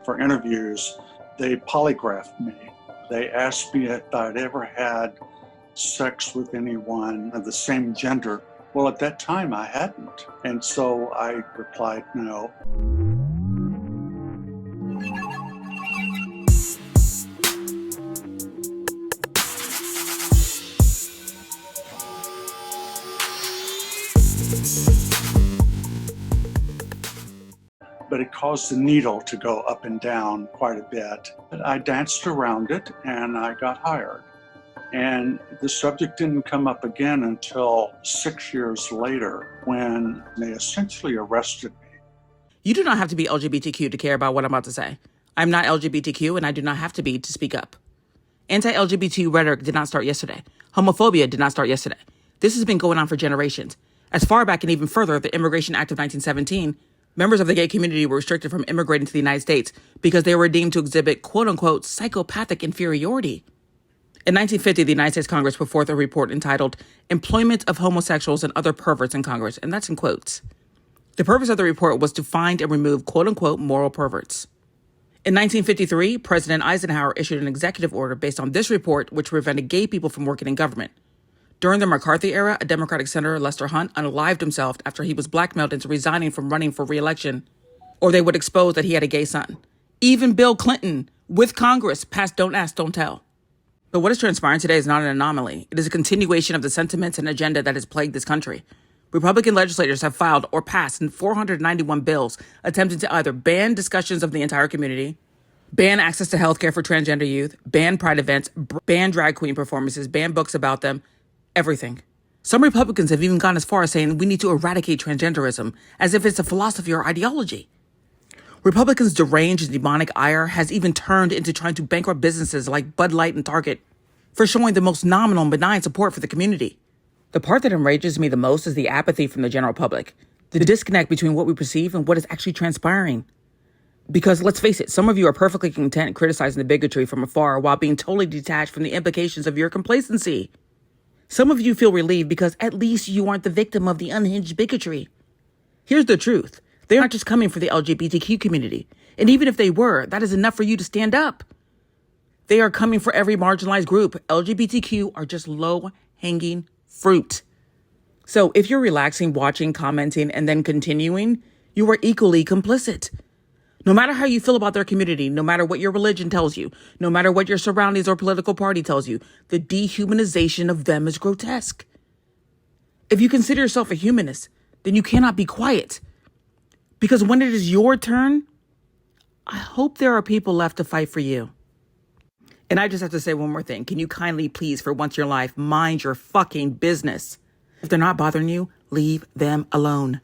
for interviews, they polygraphed me. They asked me if I'd ever had sex with anyone of the same gender. Well, at that time, I hadn't. And so I replied no. But it caused the needle to go up and down quite a bit. But I danced around it and I got hired. And the subject didn't come up again until 6 years later when they essentially arrested me. You do not have to be LGBTQ to care about what I'm about to say. I'm not LGBTQ and I do not have to be to speak up. Anti-LGBT rhetoric did not start yesterday. Homophobia did not start yesterday. This has been going on for generations. As far back and even further, the Immigration Act of 1917, members of the gay community were restricted from immigrating to the United States because they were deemed to exhibit quote-unquote psychopathic inferiority. In 1950, the United States Congress put forth a report entitled Employment of Homosexuals and Other Perverts in Congress, and that's in quotes. The purpose of the report was to find and remove quote-unquote moral perverts. In 1953, President Eisenhower issued an executive order based on this report, which prevented gay people from working in government. During the McCarthy era, a Democratic Senator, Lester Hunt, unalived himself after he was blackmailed into resigning from running for re-election, or they would expose that he had a gay son. Even Bill Clinton, with Congress, passed Don't Ask, Don't Tell. But what is transpiring today is not an anomaly. It is a continuation of the sentiments and agenda that has plagued this country. Republican legislators have filed or passed 491 bills attempting to either ban discussions of the entire community, ban access to healthcare for transgender youth, ban pride events, ban drag queen performances, ban books about them, everything. Some Republicans have even gone as far as saying we need to eradicate transgenderism, as if it's a philosophy or ideology. Republicans' deranged and demonic ire has even turned into trying to bankrupt businesses like Bud Light and Target for showing the most nominal and benign support for the community. The part that enrages me the most is the apathy from the general public, the disconnect between what we perceive and what is actually transpiring. Because let's face it, some of you are perfectly content criticizing the bigotry from afar while being totally detached from the implications of your complacency. Some of you feel relieved because at least you aren't the victim of the unhinged bigotry. Here's the truth. They aren't just coming for the LGBTQ community. And even if they were, that is enough for you to stand up. They are coming for every marginalized group. LGBTQ are just low-hanging fruit. So if you're relaxing, watching, commenting, and then continuing, you are equally complicit. No matter how you feel about their community, no matter what your religion tells you, no matter what your surroundings or political party tells you, the dehumanization of them is grotesque. If you consider yourself a humanist, then you cannot be quiet. Because when it is your turn, I hope there are people left to fight for you. And I just have to say one more thing. Can you kindly please, for once in your life, mind your fucking business? If they're not bothering you, leave them alone.